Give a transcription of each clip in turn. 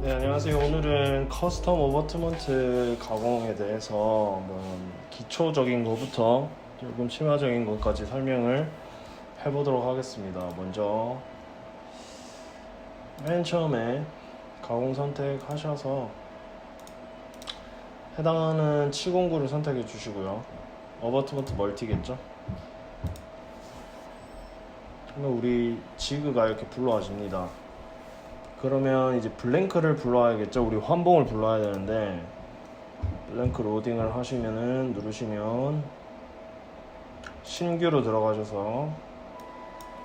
네, 안녕하세요. 오늘은 커스텀 어버트먼트 가공에 대해서 한번 기초적인 것부터 조금 치마적인 것까지 설명을 해보도록 하겠습니다. 먼저 맨 처음에 가공 선택하셔서 해당하는 치공구를 선택해 주시고요. 어버트먼트 멀티겠죠? 그러면 우리 지그가 이렇게 불러와집니다. 그러면 이제 블랭크를 불러와야겠죠. 우리 환봉을 불러야 되는데 블랭크 로딩을 하시면은 누르시면 신규로 들어가셔서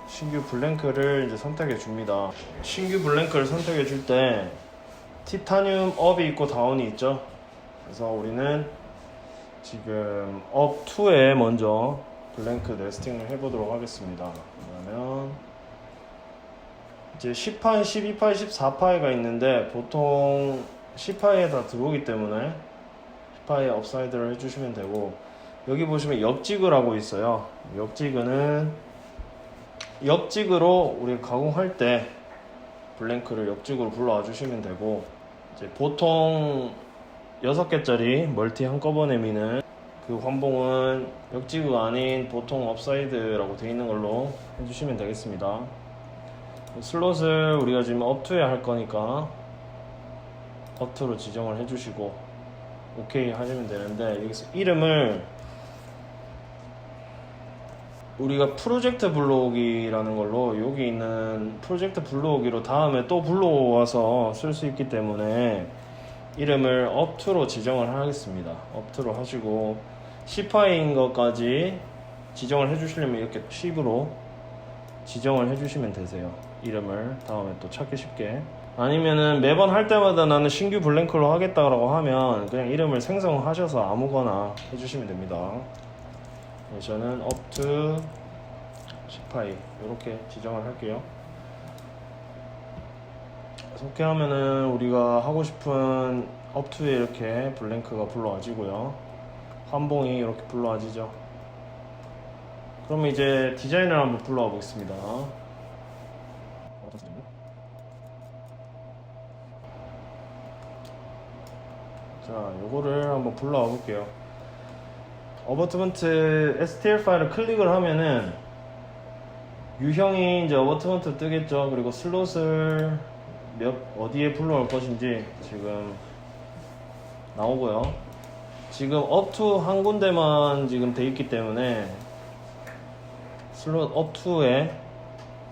신규 블랭크를 이제 선택해 줍니다. 신규 블랭크를 선택해 줄 때 티타늄 업이 있고 다운이 있죠. 그래서 우리는 지금 업 2에 먼저 블랭크 네스팅을 해보도록 하겠습니다. 그러면 이제 10파이, 12파이, 14파이가 있는데 보통 10파이에 다 들어오기 때문에 10파이에 업사이드를 해주시면 되고, 여기 보시면 역지그라고 있어요. 역지그는 역지그로 우리 가공할 때 블랭크를 역지그로 불러와 주시면 되고, 이제 보통 6개짜리 멀티 한꺼번에 미는 그 환봉은 역지그가 아닌 보통 업사이드라고 되어 있는 걸로 해주시면 되겠습니다. 슬롯을 우리가 지금 업2에 할 거니까 업2로 지정을 해주시고 OK 하시면 되는데, 여기서 이름을 우리가 프로젝트 불러오기라는 걸로, 여기 있는 프로젝트 불러오기로 다음에 또 불러와서 쓸 수 있기 때문에 이름을 업2로 지정을 하겠습니다. 업2로 하시고 10파인 것까지 지정을 해주시려면 이렇게 10으로 지정을 해주시면 되세요. 이름을 다음에 또 찾기 쉽게. 아니면은 매번 할 때마다 나는 신규 블랭크로 하겠다라고 하면 그냥 이름을 생성하셔서 아무거나 해주시면 됩니다. 저는 up to 10파이 이렇게 지정을 할게요. 이렇게 하면은 우리가 하고 싶은 up to에 이렇게 블랭크가 불러와지고요. 환봉이 이렇게 불러와지죠. 그러면 이제 디자인을 한번 불러와 보겠습니다. 자, 요거를 한번 불러와 볼게요. 어버트먼트 STL 파일을 클릭을 하면은 유형이 이제 어버트먼트 뜨겠죠. 그리고 슬롯을 어디에 불러올 것인지 지금 나오고요. 지금 up2 한 군데만 지금 돼 있기 때문에 슬롯 up2에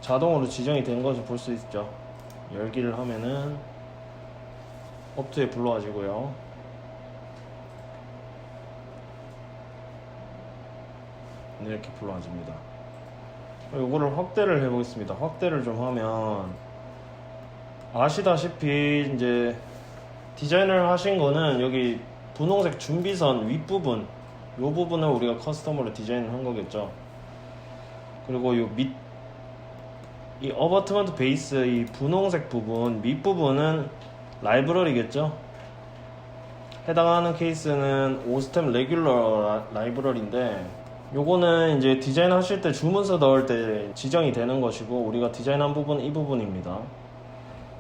자동으로 지정이 된 것을 볼 수 있죠. 열기를 하면은 up2에 불러와지고요. 이렇게 불러와집니다. 이거를 확대를 해보겠습니다. 확대를 좀 하면 아시다시피 이제 디자인을 하신 거는 여기 분홍색 준비선 윗부분, 이 부분을 우리가 커스텀으로 디자인을 한 거겠죠. 그리고 이 어버트먼트 베이스 이 분홍색 부분 밑부분은 라이브러리겠죠. 해당하는 케이스는 오스템 레귤러 라이브러리인데, 요거는 이제 디자인 하실 때 주문서 넣을 때 지정이 되는 것이고, 우리가 디자인한 부분은 이 부분입니다.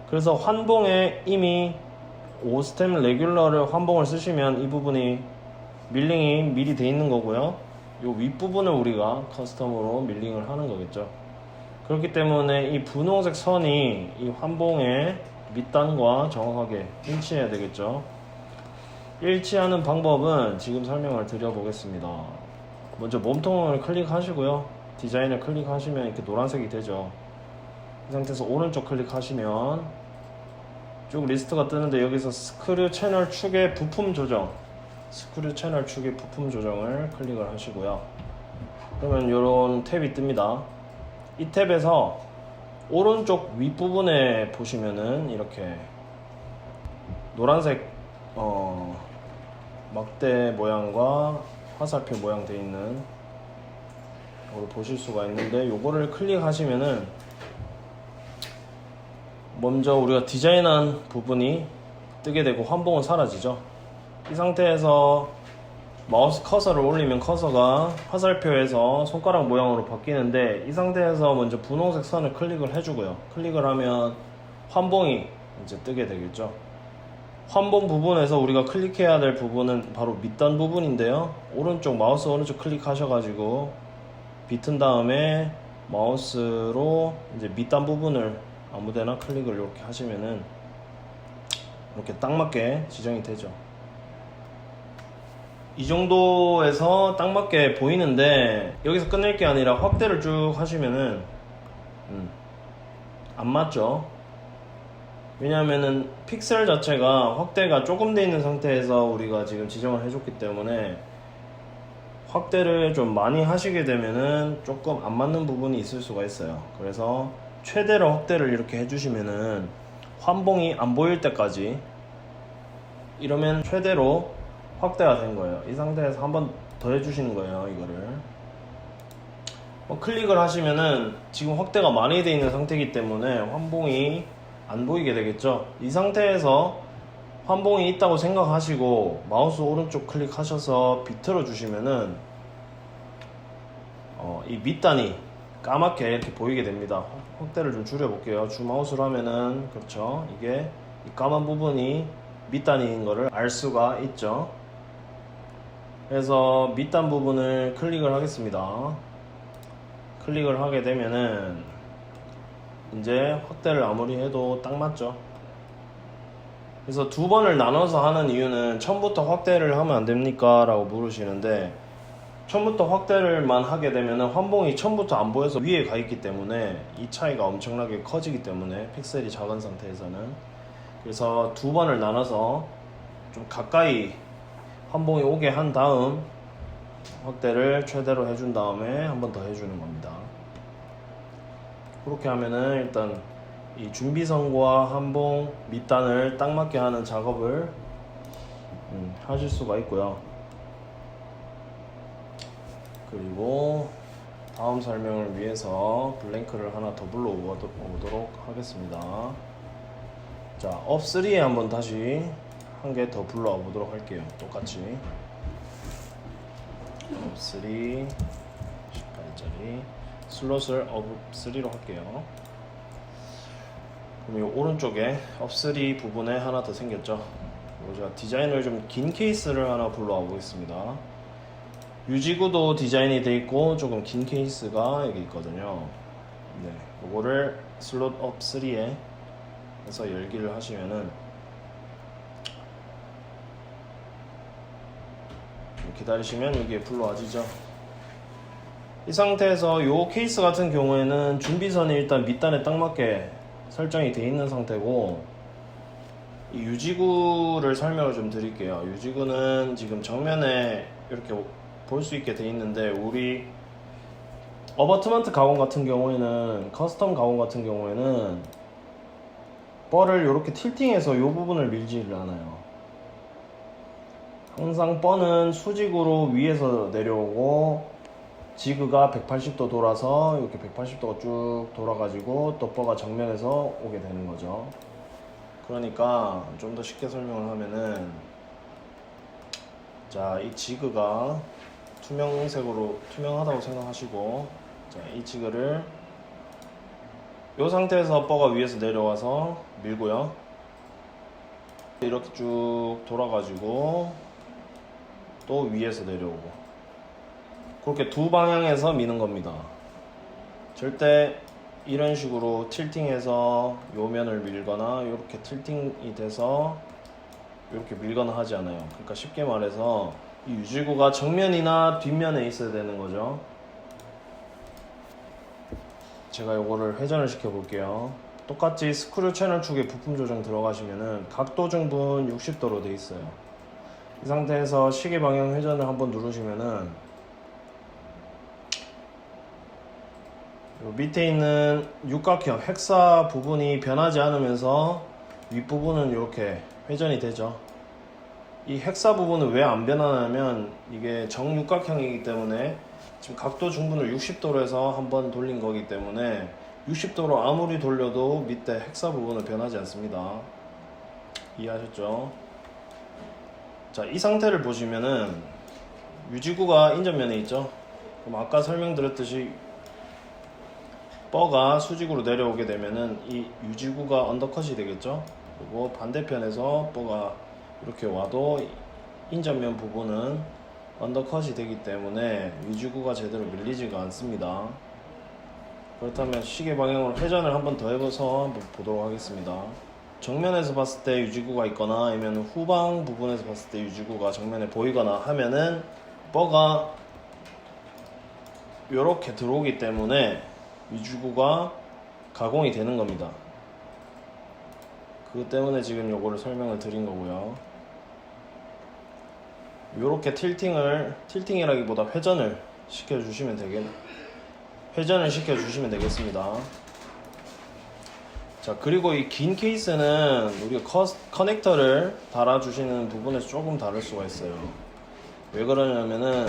그래서 환봉에 이미 오스템 레귤러를 환봉을 쓰시면 이 부분이 밀링이 미리 돼 있는 거고요. 요 윗부분을 우리가 커스텀으로 밀링을 하는 거겠죠. 그렇기 때문에 이 분홍색 선이 이 환봉의 밑단과 정확하게 일치해야 되겠죠. 일치하는 방법은 지금 설명을 드려보겠습니다. 먼저 몸통을 클릭하시고요. 디자인을 클릭하시면 이렇게 노란색이 되죠. 이 상태에서 오른쪽 클릭하시면 쭉 리스트가 뜨는데, 여기서 스크류 채널 축의 부품 조정, 스크류 채널 축의 부품 조정을 클릭을 하시고요. 그러면 이런 탭이 뜹니다. 이 탭에서 오른쪽 윗부분에 보시면은 이렇게 노란색 막대 모양과 화살표 모양 되어 있는 걸 보실 수가 있는데, 요거를 클릭하시면은 먼저 우리가 디자인한 부분이 뜨게 되고 환봉은 사라지죠. 이 상태에서 마우스 커서를 올리면 커서가 화살표에서 손가락 모양으로 바뀌는데, 이 상태에서 먼저 분홍색 선을 클릭을 해주고요. 클릭을 하면 환봉이 이제 뜨게 되겠죠. 환봉 부분에서 우리가 클릭해야 될 부분은 바로 밑단 부분인데요. 오른쪽 마우스 오른쪽 클릭하셔가지고 비튼 다음에 마우스로 이제 밑단 부분을 아무데나 클릭을 이렇게 하시면은 이렇게 딱 맞게 지정이 되죠. 이 정도에서 딱 맞게 보이는데 여기서 끝낼 게 아니라 확대를 쭉 하시면은 안 맞죠. 왜냐하면은 픽셀 자체가 확대가 조금 돼 있는 상태에서 우리가 지금 지정을 해줬기 때문에 확대를 좀 많이 하시게 되면은 조금 안 맞는 부분이 있을 수가 있어요. 그래서 최대로 확대를 이렇게 해주시면은 환봉이 안 보일 때까지, 이러면 최대로 확대가 된 거예요. 이 상태에서 한 번 더 해주시는 거예요. 이거를 클릭을 하시면은 지금 확대가 많이 돼 있는 상태이기 때문에 환봉이 안 보이게 되겠죠. 이 상태에서 환봉이 있다고 생각하시고 마우스 오른쪽 클릭하셔서 비틀어 주시면은 이 밑단이 까맣게 이렇게 보이게 됩니다. 확대를 좀 줄여 볼게요. 주 마우스로 하면은 그렇죠. 이게 이 까만 부분이 밑단인 거를 알 수가 있죠. 그래서 밑단 부분을 클릭을 하겠습니다. 클릭을 하게 되면은 이제 확대를 아무리 해도 딱 맞죠. 그래서 두 번을 나눠서 하는 이유는 처음부터 확대를 하면 안 됩니까? 라고 물으시는데, 처음부터 확대를만 하게 되면 환봉이 처음부터 안 보여서 위에 가 있기 때문에 이 차이가 엄청나게 커지기 때문에, 픽셀이 작은 상태에서는. 그래서 두 번을 나눠서 좀 가까이 환봉이 오게 한 다음 확대를 최대로 해준 다음에 한 번 더 해주는 겁니다. 그렇게 하면은 일단 이 준비선과 환봉 밑단을 딱 맞게 하는 작업을 하실 수가 있고요. 그리고 다음 설명을 위해서 블랭크를 하나 더 불러오도록 하겠습니다. 자, 업3에 한번 다시 한 개 더 불러와 보도록 할게요. 똑같이 업3 18짜리 슬롯을 업3로 할게요. 그럼 이 오른쪽에 업3 부분에 하나 더 생겼죠. 그리고 제가 디자인을 좀 긴 케이스를 하나 불러와 보겠습니다. 유지구도 디자인이 돼 있고 조금 긴 케이스가 여기 있거든요. 네, 이거를 슬롯 업3에 해서 열기를 하시면은, 기다리시면 여기에 불러와지죠. 이 상태에서 이 케이스 같은 경우에는 준비선이 일단 밑단에 딱 맞게 설정이 돼 있는 상태고, 이 유지구를 설명을 좀 드릴게요. 유지구는 지금 정면에 이렇게 볼 수 있게 돼 있는데, 우리 어버트먼트 가공 같은 경우에는, 커스텀 가공 같은 경우에는 뻘을 이렇게 틸팅해서 이 부분을 밀지를 않아요. 항상 뻘은 수직으로 위에서 내려오고 지그가 180도 돌아서 이렇게 180도가 쭉 돌아가지고 또 뻘가 정면에서 오게 되는 거죠. 그러니까 좀 더 쉽게 설명을 하면은, 자, 이 지그가 투명색으로 투명하다고 생각하시고, 자, 이 지그를 이 상태에서 뻘가 위에서 내려와서 밀고요. 이렇게 쭉 돌아가지고 또 위에서 내려오고, 그렇게 두 방향에서 미는 겁니다. 절대 이런 식으로 틸팅해서 요 면을 밀거나 이렇게 틸팅이 돼서 이렇게 밀거나 하지 않아요. 그러니까 쉽게 말해서 이 유지구가 정면이나 뒷면에 있어야 되는 거죠. 제가 요거를 회전을 시켜 볼게요. 똑같이 스크류 채널 축에 부품 조정 들어가시면은 각도 중분 60도로 돼 있어요. 이 상태에서 시계 방향 회전을 한번 누르시면은 요 밑에 있는 육각형 헥사 부분이 변하지 않으면서 윗부분은 이렇게 회전이 되죠. 이 헥사 부분은 왜 안 변하냐면, 이게 정육각형이기 때문에 지금 각도 중분을 60도로 해서 한번 돌린 거기 때문에 60도로 아무리 돌려도 밑에 헥사 부분은 변하지 않습니다. 이해하셨죠? 자, 이 상태를 보시면은 유지구가 인전면에 있죠. 그럼 아까 설명드렸듯이 뻐가 수직으로 내려오게 되면은 이 유지구가 언더컷이 되겠죠. 그리고 반대편에서 뽀가 이렇게 와도 인전면 부분은 언더컷이 되기 때문에 위주구가 제대로 밀리지가 않습니다. 그렇다면 시계 방향으로 회전을 한번 더 해봐서 한번 보도록 하겠습니다. 정면에서 봤을 때 유지구가 있거나 아니면 후방 부분에서 봤을 때 유지구가 정면에 보이거나 하면은 뻐가 이렇게 들어오기 때문에 유지구가 가공이 되는 겁니다. 그것 때문에 지금 요거를 설명을 드린 거고요. 요렇게 틸팅이라기보다 회전을 시켜주시면 되겠습니다. 자, 그리고 이 긴 케이스는 우리가 커넥터를 달아주시는 부분에서 조금 다를 수가 있어요. 왜 그러냐면은,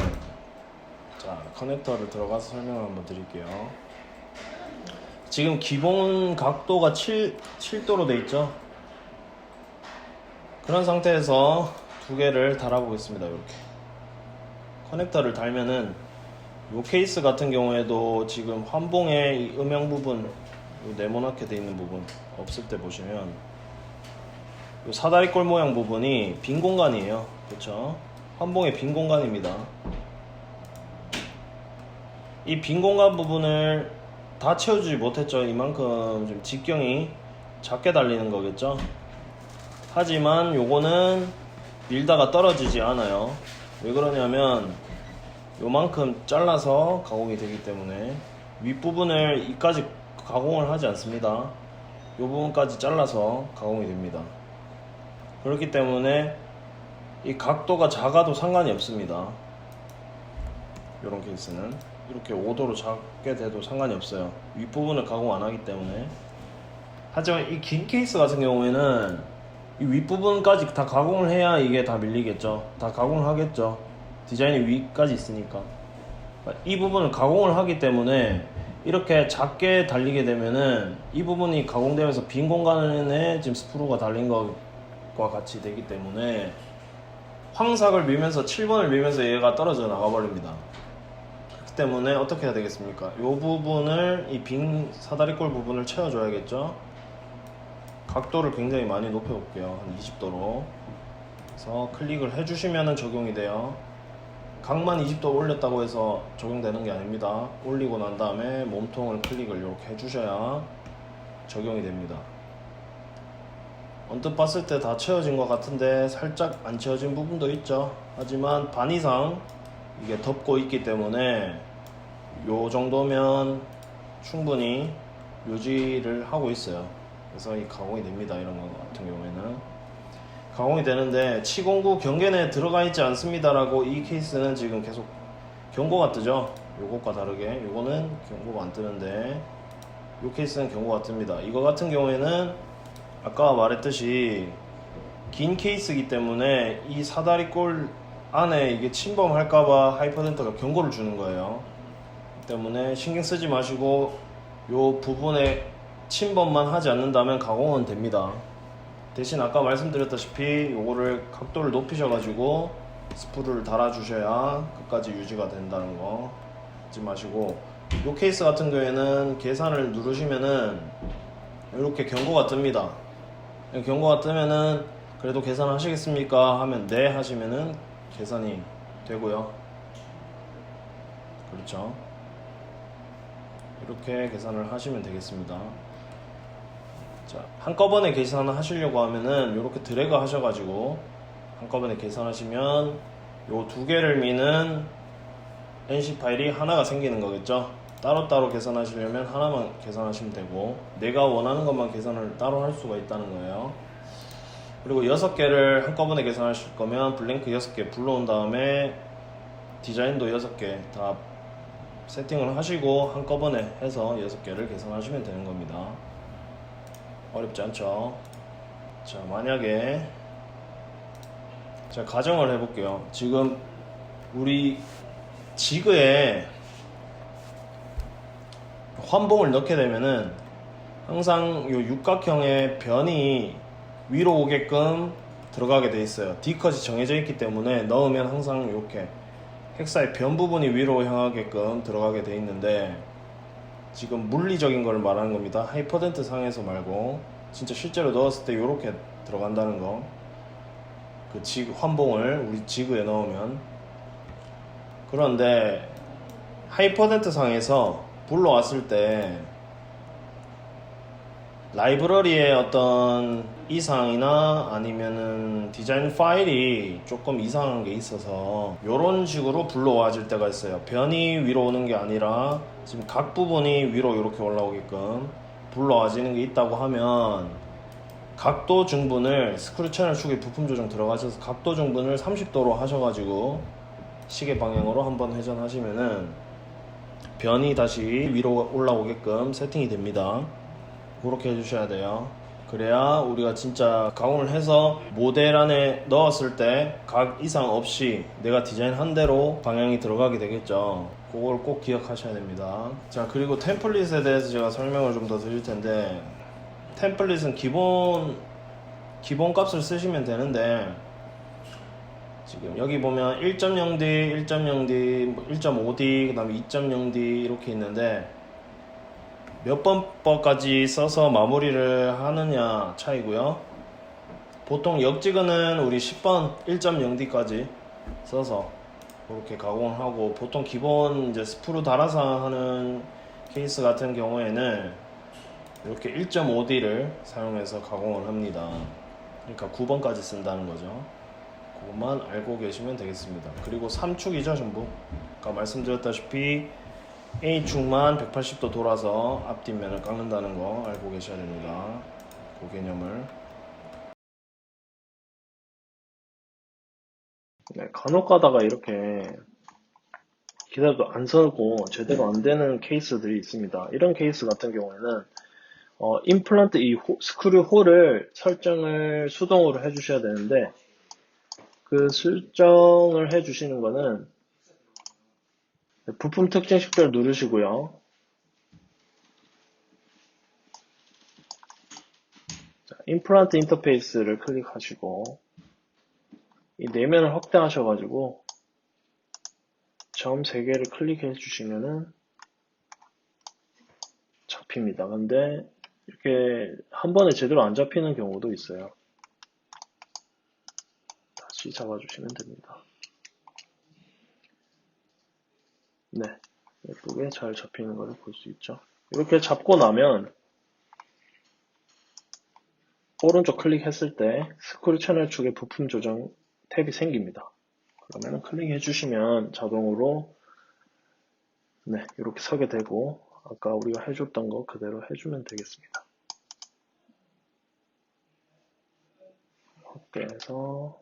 자, 커넥터를 들어가서 설명을 한번 드릴게요. 지금 기본 각도가 7도로 돼 있죠? 그런 상태에서 두 개를 달아보겠습니다. 이렇게 커넥터를 달면은 이 케이스 같은 경우에도 지금 환봉의 이 음영 부분, 네모나게 돼 있는 부분 없을 때 보시면 이 사다리꼴 모양 부분이 빈 공간이에요. 그렇죠? 환봉의 빈 공간입니다. 이 빈 공간 부분을 다 채워주지 못했죠. 이만큼 좀 직경이 작게 달리는 거겠죠. 하지만 요거는 밀다가 떨어지지 않아요. 왜 그러냐면 요만큼 잘라서 가공이 되기 때문에 윗부분을 이까지 가공을 하지 않습니다. 요 부분까지 잘라서 가공이 됩니다. 그렇기 때문에 이 각도가 작아도 상관이 없습니다. 요런 케이스는 이렇게 5도로 작게 돼도 상관이 없어요. 윗부분을 가공 안 하기 때문에. 하지만 이 긴 케이스 같은 경우에는 이 윗부분까지 다 가공을 해야 이게 다 밀리겠죠. 다 가공을 하겠죠. 디자인이 위까지 있으니까. 이 부분을 가공을 하기 때문에 이렇게 작게 달리게 되면은 이 부분이 가공되면서 빈 공간에 지금 스프루가 달린 것과 같이 되기 때문에 황삭을 밀면서 7번을 밀면서 얘가 떨어져 나가버립니다. 그렇기 때문에 어떻게 해야 되겠습니까? 이 부분을, 이 빈 사다리꼴 부분을 채워줘야겠죠. 각도를 굉장히 많이 높여볼게요. 한 20도로. 그래서 클릭을 해주시면 적용이 돼요. 각만 20도 올렸다고 해서 적용되는 게 아닙니다. 올리고 난 다음에 몸통을 클릭을 이렇게 해주셔야 적용이 됩니다. 언뜻 봤을 때 다 채워진 것 같은데 살짝 안 채워진 부분도 있죠. 하지만 반 이상 이게 덮고 있기 때문에 요 정도면 충분히 유지를 하고 있어요. 그래서 이 가공이 됩니다. 이런 것 같은 경우에는 가공이 되는데 709 경계내에 들어가 있지 않습니다 라고 이 케이스는 지금 계속 경고가 뜨죠. 요것과 다르게 요거는 경고가 안 뜨는데 요 케이스는 경고가 뜹니다. 이거 같은 경우에는 아까 말했듯이 긴 케이스이기 때문에 이 사다리꼴 안에 이게 침범할까봐 하이퍼덴터가 경고를 주는 거예요. 때문에 신경 쓰지 마시고 요 부분에 침범만 하지 않는다면 가공은 됩니다. 대신 아까 말씀드렸다시피 요거를 각도를 높이셔가지고 스프루를 달아주셔야 끝까지 유지가 된다는 거 잊지 마시고, 요 케이스 같은 경우에는 계산을 누르시면은 이렇게 경고가 뜹니다. 경고가 뜨면은 그래도 계산하시겠습니까? 하면 네 하시면은 계산이 되고요. 그렇죠. 이렇게 계산을 하시면 되겠습니다. 자, 한꺼번에 계산을 하시려고 하면은 이렇게 드래그 하셔가지고 한꺼번에 계산하시면 요 두 개를 미는 NC 파일이 하나가 생기는 거겠죠. 따로따로 계산하시려면 하나만 계산하시면 되고 내가 원하는 것만 계산을 따로 할 수가 있다는 거예요. 그리고 6개를 한꺼번에 계산하실 거면 블랭크 6개 불러온 다음에 디자인도 6개 다 세팅을 하시고 한꺼번에 해서 6개를 계산하시면 되는 겁니다. 어렵지 않죠. 자, 만약에 자, 가정을 해볼게요. 지금 우리 지그에 환봉을 넣게 되면은 항상 요 육각형의 변이 위로 오게끔 들어가게 돼 있어요. D컷이 정해져 있기 때문에 넣으면 항상 이렇게 헥사의 변 부분이 위로 향하게끔 들어가게 돼 있는데 지금 물리적인 걸 말하는 겁니다. 하이퍼덴트 상에서 말고 진짜 실제로 넣었을 때 이렇게 들어간다는 거. 그 환봉을 우리 지그에 넣으면. 그런데 하이퍼덴트 상에서 불러왔을 때 라이브러리에 어떤 이상이나 아니면은 디자인 파일이 조금 이상한 게 있어서 이런 식으로 불러와질 때가 있어요. 변이 위로 오는 게 아니라 지금 각 부분이 위로 이렇게 올라오게끔 불러와지는 게 있다고 하면 각도 중분을 스크류 채널 축에 부품 조정 들어가셔서 각도 중분을 30도로 하셔가지고 시계 방향으로 한번 회전하시면은 변이 다시 위로 올라오게끔 세팅이 됩니다. 그렇게 해주셔야 돼요. 그래야 우리가 진짜 가공을 해서 모델 안에 넣었을 때 각 이상 없이 내가 디자인한 대로 방향이 들어가게 되겠죠. 그걸 꼭 기억하셔야 됩니다. 자, 그리고 템플릿에 대해서 제가 설명을 좀 더 드릴 텐데, 템플릿은 기본 값을 쓰시면 되는데, 지금 여기 보면 1.0D, 1.0D, 1.5D, 그 다음에 2.0D 이렇게 있는데 몇 번까지 써서 마무리를 하느냐 차이고요. 보통 역지근은 우리 10번 1.0D까지 써서 그렇게 가공을 하고, 보통 기본 이제 스프루 달아서 하는 케이스 같은 경우에는 이렇게 1.5D를 사용해서 가공을 합니다. 그러니까 9번까지 쓴다는 거죠. 그것만 알고 계시면 되겠습니다. 그리고 3축이죠 전부. 아까 말씀드렸다시피 A축만 180도 돌아서 앞뒷면을 깎는다는 거 알고 계셔야 됩니다. 그 개념을. 네, 간혹 가다가 이렇게 기사도 안 서고 제대로 안 되는 케이스들이 있습니다. 이런 케이스 같은 경우에는 임플란트 이 스크류 홀을 설정을 수동으로 해주셔야 되는데, 그 설정을 해주시는 거는 부품 특징 식별 누르시고요. 자, 임플란트 인터페이스를 클릭하시고 이 내면을 확대하셔가지고 점 3개를 클릭해 주시면은 잡힙니다. 근데 이렇게 한 번에 제대로 안 잡히는 경우도 있어요. 다시 잡아주시면 됩니다. 네, 예쁘게 잘 잡히는 것을 볼 수 있죠. 이렇게 잡고 나면 오른쪽 클릭했을 때 스크류 채널 축에 부품 조정 탭이 생깁니다. 그러면 클릭해 주시면 자동으로 네, 이렇게 서게 되고, 아까 우리가 해줬던 거 그대로 해주면 되겠습니다. 확대해서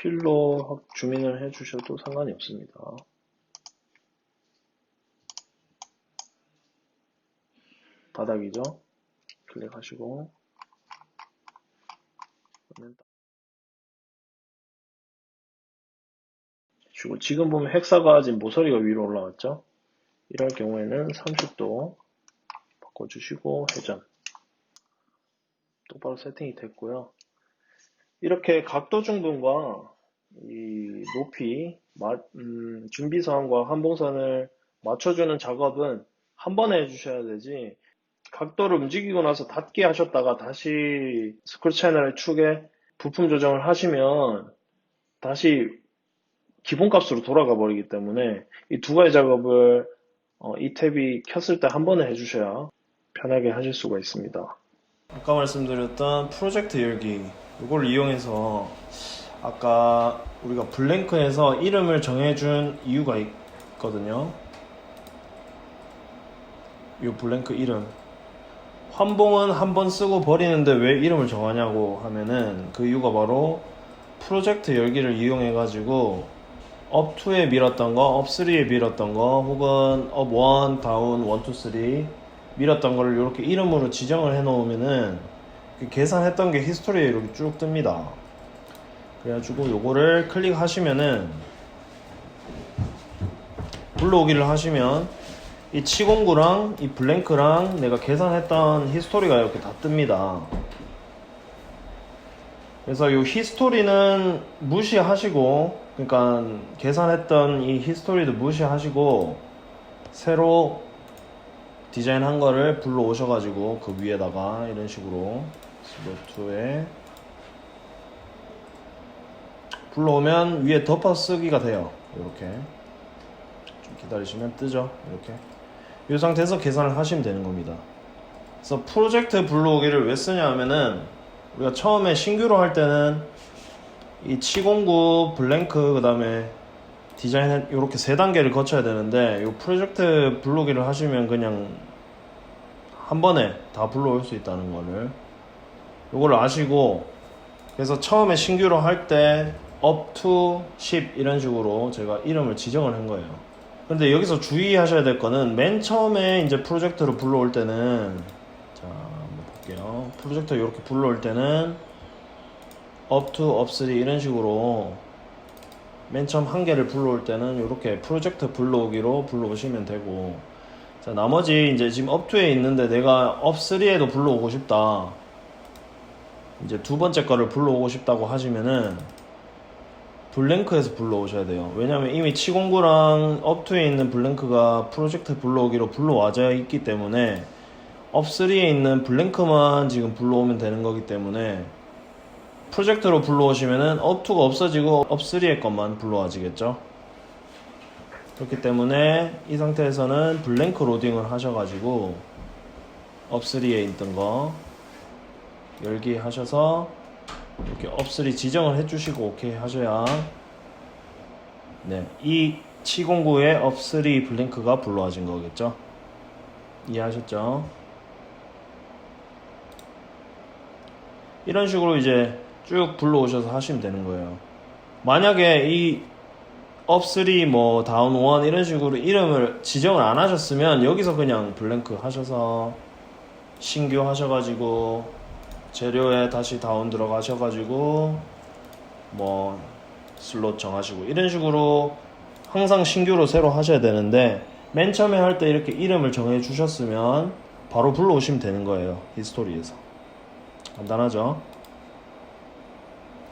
휠로 주민을 해주셔도 상관이 없습니다. 바닥이죠? 클릭하시고 지금 보면 헥사가 지금 모서리가 위로 올라왔죠? 이럴 경우에는 30도 바꿔주시고 회전. 똑바로 세팅이 됐고요. 이렇게 각도 중분과 이 높이, 준비선과 환봉선을 맞춰주는 작업은 한 번에 해주셔야 되지, 각도를 움직이고 나서 닫게 하셨다가 다시 스크류 채널 축에 부품 조정을 하시면 다시 기본값으로 돌아가 버리기 때문에 이 두 가지 작업을 이 탭이 켰을 때 한 번에 해주셔야 편하게 하실 수가 있습니다. 아까 말씀드렸던 프로젝트 열기, 이걸 이용해서 아까 우리가 블랭크에서 이름을 정해준 이유가 있거든요. 이 블랭크 이름, 환봉은 한 번 쓰고 버리는데 왜 이름을 정하냐고 하면은 그 이유가 바로 프로젝트 열기를 이용해 가지고 업2에 밀었던 거, 업3에 밀었던 거, 혹은 업1, 다운, 1, 2, 3 밀었던 거를 이렇게 이름으로 지정을 해 놓으면은 계산했던 게 히스토리에 이렇게 쭉 뜹니다. 그래가지고 요거를 클릭하시면은 불러오기를 하시면 이 치공구랑 이 블랭크랑 내가 계산했던 히스토리가 이렇게 다 뜹니다. 그래서 이 히스토리는 무시하시고 그러니까 계산했던 이 히스토리도 무시하시고 새로 디자인한 거를 불러오셔가지고 그 위에다가 이런 식으로 슬롯2에 불러오면 위에 덮어 쓰기가 돼요. 이렇게 좀 기다리시면 뜨죠. 이렇게 이 상태에서 계산을 하시면 되는 겁니다. 그래서 프로젝트 불러오기를 왜 쓰냐 하면은 우리가 처음에 신규로 할 때는 이 709 블랭크 그 다음에 디자인 이렇게 세 단계를 거쳐야 되는데 이 프로젝트 불러오기를 하시면 그냥 한 번에 다 불러올 수 있다는 거를 이걸 아시고, 그래서 처음에 신규로 할 때 up to 10 이런 식으로 제가 이름을 지정을 한 거예요. 근데 여기서 주의하셔야 될 거는 맨 처음에 이제 프로젝트로 불러올 때는, 자 한번 볼게요. 프로젝트 이렇게 불러올 때는 up to up 3 이런 식으로 맨 처음 한 개를 불러올 때는 이렇게 프로젝트 불러오기로 불러오시면 되고, 자 나머지 이제 지금 up to에 있는데 내가 up 3에도 불러오고 싶다, 이제 두 번째 거를 불러오고 싶다고 하시면은 블랭크에서 불러오셔야 돼요. 왜냐면 이미 709랑 up2에 있는 블랭크가 프로젝트 불러오기로 불러와져 있기 때문에 up3에 있는 블랭크만 지금 불러오면 되는 거기 때문에 프로젝트로 불러오시면은 up2가 없어지고 up3의 것만 불러와지겠죠. 그렇기 때문에 이 상태에서는 블랭크 로딩을 하셔가지고 up3에 있던 거 열기 하셔서 이렇게 up3 지정을 해주시고 오케이 하셔야 네, 이 709의 up3 블랭크가 불러와진 거겠죠. 이해하셨죠? 이런 식으로 이제 쭉 불러오셔서 하시면 되는 거예요. 만약에 이 up3 뭐 down1 이런 식으로 이름을 지정을 안 하셨으면 여기서 그냥 블랭크 하셔서 신규 하셔가지고 재료에 다시 다운 들어가셔가지고 뭐 슬롯 정하시고 이런 식으로 항상 신규로 새로 하셔야 되는데, 맨 처음에 할 때 이렇게 이름을 정해 주셨으면 바로 불러오시면 되는 거예요. 히스토리에서. 간단하죠?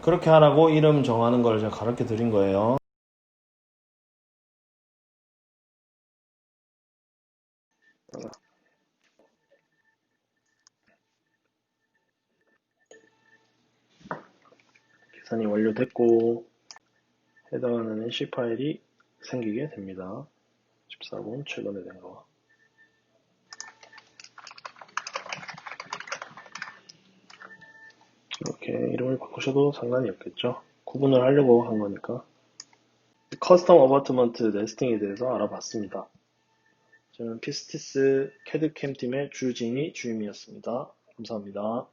그렇게 하라고 이름 정하는 걸 제가 가르쳐 드린 거예요. 계산이 완료됐고 해당하는 NC 파일이 생기게 됩니다. 14번 최근에 된 거. 이렇게 이름을 바꾸셔도 상관이 없겠죠. 구분을 하려고 한 거니까. 커스텀 어바트먼트 네스팅에 대해서 알아봤습니다. 저는 피스티스 캐드캠 팀의 주진이 주임이었습니다. 감사합니다.